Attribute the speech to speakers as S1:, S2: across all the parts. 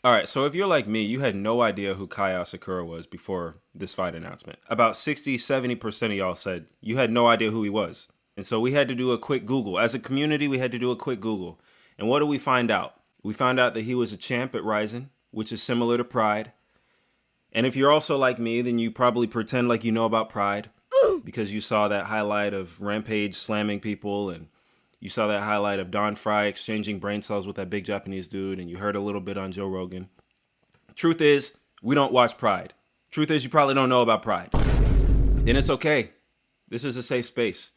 S1: All right, so if you're like me, you had no idea who Kai Asakura was before this fight announcement. About 60-70% of y'all said you had no idea who he was. And so we had to do a quick Google. As a community, we had to do a quick Google. And what did we find out? We found out that he was a champ at Ryzen, which is similar to Pride. And if you're also like me, then you probably pretend like you know about Pride because you saw that highlight of Rampage slamming people, and you saw that highlight of Don Fry exchanging brain cells with that big Japanese dude, and you heard a little bit on Joe Rogan. Truth is, we don't watch Pride. Truth is, you probably don't know about Pride. And it's okay. This is a safe space.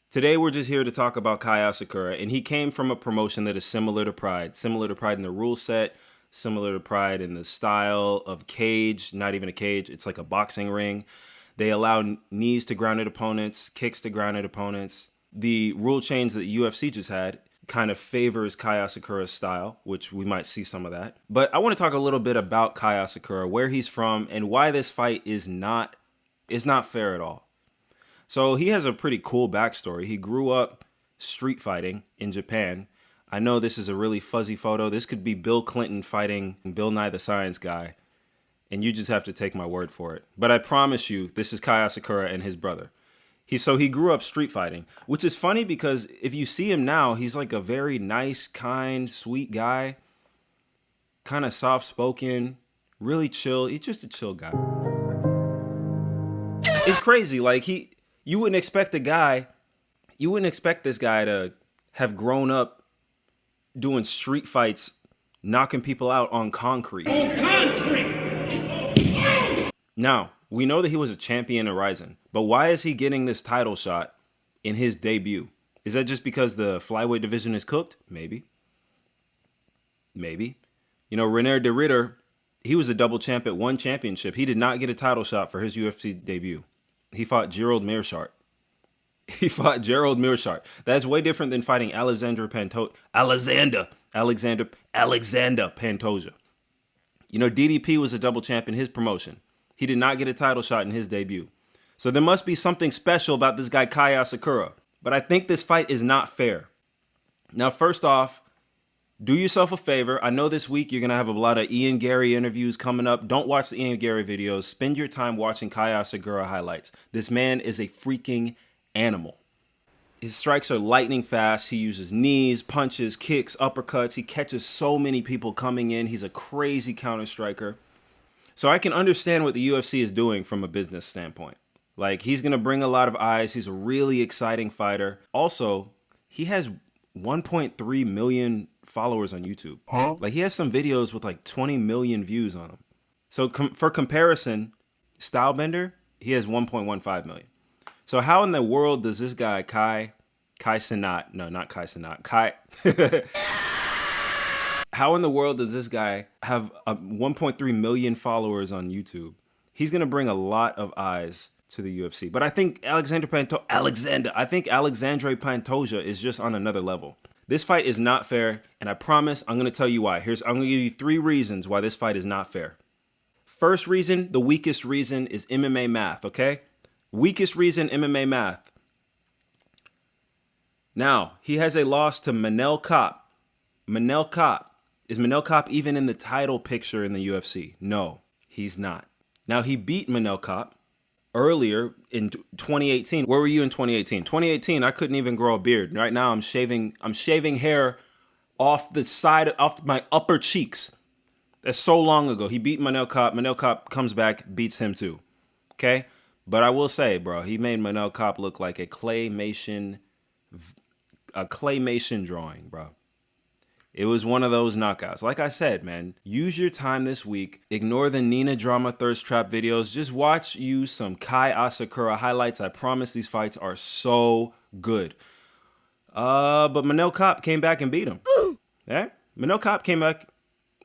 S1: Today, we're just here to talk about Kai Asakura, and he came from a promotion that is similar to Pride in the rule set, similar to Pride in the style of cage, not even a cage, it's like a boxing ring. They allow knees to grounded opponents, kicks to grounded opponents. The rule change that UFC just had kind of favors Kai Asakura's style, which we might see some of that. But I want to talk a little bit about Kai Asakura, where he's from, and why this fight is not fair at all. So he has a pretty cool backstory. He grew up street fighting in Japan. I know this is a really fuzzy photo. This could be Bill Clinton fighting Bill Nye the Science Guy, and you just have to take my word for it. But I promise you, this is Kai Asakura and his brother. He grew up street fighting, which is funny because if you see him now, he's like a very nice, kind, sweet guy, kind of soft-spoken, really chill. He's just a chill guy. It's crazy. Like you wouldn't expect this guy to have grown up doing street fights, knocking people out on concrete. On concrete! Now, we know that he was a champion at Ryzen, but why is he getting this title shot in his debut? Is that just because the flyweight division is cooked? Maybe. You know, René de Ridder, he was a double champ at one championship. He did not get a title shot for his UFC debut. He fought Gerald Meerschaert. That's way different than fighting Alexandre Pantoja. Alexander Pantoja. You know, DDP was a double champ in his promotion. He did not get a title shot in his debut. So there must be something special about this guy, Kai Asakura. But I think this fight is not fair. Now, first off, do yourself a favor. I know this week you're going to have a lot of Ian Gary interviews coming up. Don't watch the Ian Gary videos. Spend your time watching Kai Asakura highlights. This man is a freaking animal. His strikes are lightning fast. He uses knees, punches, kicks, uppercuts. He catches so many people coming in. He's a crazy counter striker. So I can understand what the UFC is doing from a business standpoint. Like, he's going to bring a lot of eyes. He's a really exciting fighter. Also, he has 1.3 million followers on YouTube. Like, he has some videos with like 20 million views on them. So for comparison, Stylebender, he has 1.15 million. So how in the world does this guy, Kai Cenat, no, not Kai Cenat, how in the world does this guy have 1.3 million followers on YouTube? He's going to bring a lot of eyes to the UFC. But I think Alexandre Pantoja is just on another level. This fight is not fair, and I promise I'm going to tell you why. I'm going to give you 3 reasons why this fight is not fair. First reason, the weakest reason, is MMA math, okay? Weakest reason, MMA math. Now, he has a loss to Manel Kape. Is Manel Kape even in the title picture in the UFC? No, he's not. Now, he beat Manel Kape earlier in 2018. Where were you in 2018? 2018, I couldn't even grow a beard. Right now, I'm shaving hair off my upper cheeks. That's so long ago. He beat Manel Kape. Manel Kape comes back, beats him too. Okay? But I will say, bro, he made Manel Kape look like a claymation drawing, bro. It was one of those knockouts. Like I said, man, use your time this week. Ignore the Nina Drama Thirst Trap videos. Just watch some Kai Asakura highlights. I promise these fights are so good. But Manel Kape came back and beat him. Yeah? Manel Kape came back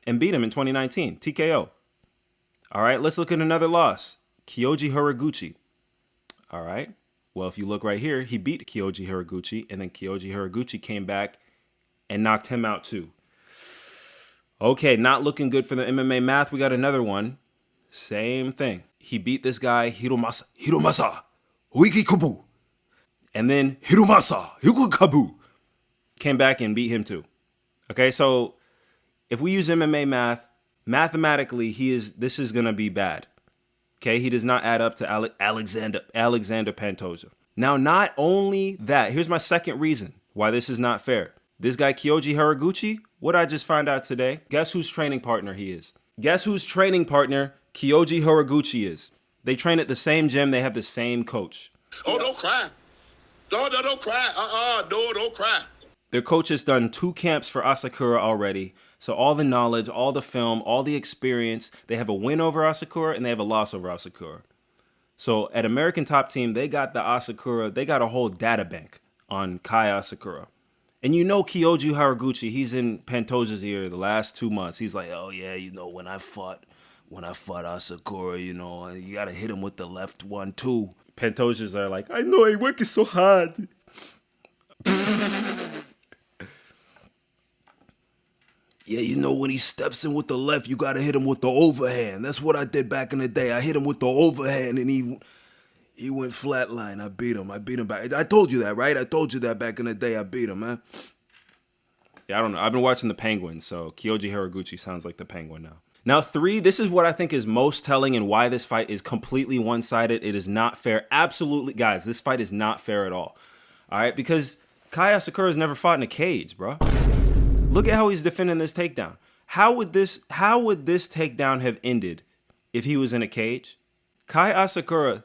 S1: and beat him in 2019. TKO. All right, let's look at another loss. Kyoji Horiguchi. All right. Well, if you look right here, he beat Kyoji Horiguchi, and then Kyoji Horiguchi came back and knocked him out too. Okay, not looking good for the MMA math. We got another one. Same thing. He beat this guy, Hiromasa Uikikabu. And then Hiromasa Hikukabu came back and beat him too. Okay, so If we use MMA math, mathematically, this is going to be bad. Okay, he does not add up to Alexandre Pantoja. Now, not only that, here's my second reason why this is not fair. This guy, Kyoji Haraguchi, what I just found out today, guess whose training partner he is? Guess whose training partner Kyoji Haraguchi is? They train at the same gym. They have the same coach.
S2: Oh, don't cry. Don't cry. No, don't cry.
S1: Their coach has done 2 camps for Asakura already. So all the knowledge, all the film, all the experience, they have a win over Asakura and they have a loss over Asakura. So at American Top Team, they got the Asakura, they got a whole data bank on Kai Asakura. And you know Kyoji Haraguchi, he's in Pantoja's ear the last 2 months. He's like, oh yeah, when I fought Asakura, you gotta hit him with the left one too. Pantoja's are like, I know, I working so hard. Yeah, when he steps in with the left, you gotta hit him with the overhand. That's what I did back in the day. I hit him with the overhand and he went flatline. I beat him back. I told you that, right? I told you that back in the day. I beat him, man. Yeah, I don't know. I've been watching the Penguins, so Kyoji Haraguchi sounds like the Penguin now. Now, 3, this is what I think is most telling and why this fight is completely one-sided. It is not fair. Absolutely, guys, this fight is not fair at all. All right, because Kai Asakura has never fought in a cage, bro. Look at how he's defending this takedown. How would this takedown have ended if he was in a cage? Kai Asakura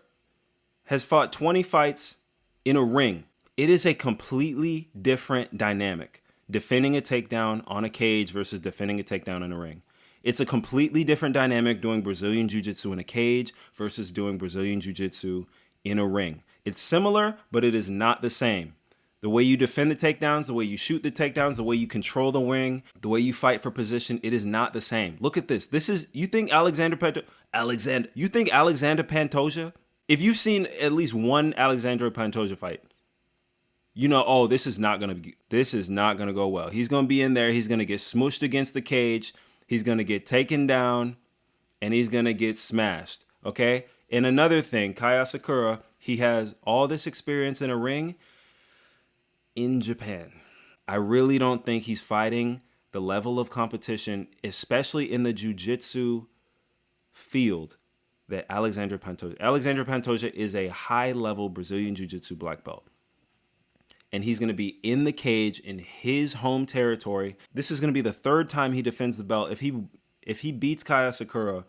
S1: has fought 20 fights in a ring. It is a completely different dynamic. Defending a takedown on a cage versus defending a takedown in a ring. It's a completely different dynamic doing Brazilian Jiu-Jitsu in a cage versus doing Brazilian Jiu-Jitsu in a ring. It's similar, but it is not the same. The way you defend the takedowns, the way you shoot the takedowns, the way you control the ring, the way you fight for position, it is not the same. Look at this. You think Alexandre Pantoja, if you've seen at least one Alexandre Pantoja fight, this is not going to go well. He's going to be in there. He's going to get smooshed against the cage. He's going to get taken down and he's going to get smashed. Okay. And another thing, Kai Asakura, he has all this experience in a ring in Japan. I really don't think he's fighting the level of competition, especially in the jiu-jitsu field, that Alexandre Pantoja is a high-level Brazilian jiu-jitsu black belt. And he's going to be in the cage in his home territory. This is going to be the 3rd time he defends the belt. If he beats Kai Asakura,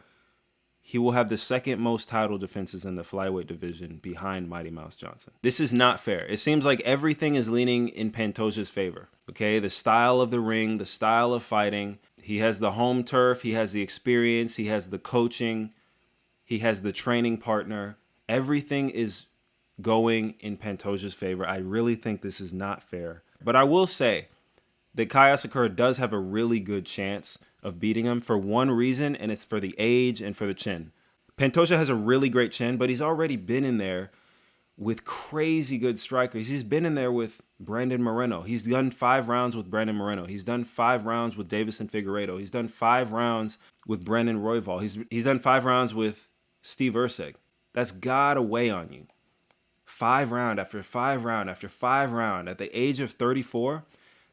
S1: he will have the 2nd most title defenses in the flyweight division behind Mighty Mouse Johnson. This is not fair. It seems like everything is leaning in Pantoja's favor. Okay, the style of the ring, the style of fighting. He has the home turf. He has the experience. He has the coaching. He has the training partner. Everything is going in Pantoja's favor. I really think this is not fair. But I will say that Kai Asakura does have a really good chance of beating him for one reason, and it's for the age and for the chin. Pantoja has a really great chin, but he's already been in there with crazy good strikers. He's been in there with Brandon Moreno. He's done 5 rounds with Brandon Moreno. He's done 5 rounds with Davison Figueiredo. He's done 5 rounds with Brandon Royval. He's done 5 rounds with Steve Erceg. That's gotta weigh on you. 5 round after 5 round after 5 round at the age of 34.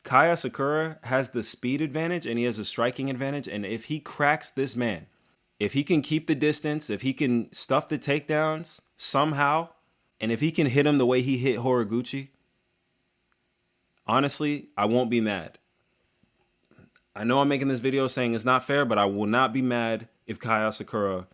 S1: Kai Asakura has the speed advantage and he has a striking advantage. And if he cracks this man, if he can keep the distance, if he can stuff the takedowns somehow, and if he can hit him the way he hit Haraguchi, honestly, I won't be mad. I know I'm making this video saying it's not fair, but I will not be mad if Kai Asakura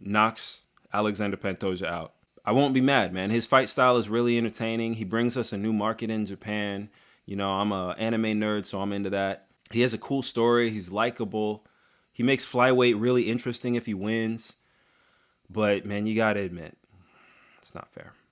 S1: knocks Alexandre Pantoja out. I won't be mad, man. His fight style is really entertaining. He brings us a new market in Japan. I'm an anime nerd, so I'm into that. He has a cool story. He's likable. He makes flyweight really interesting if he wins. But, man, you got to admit, it's not fair.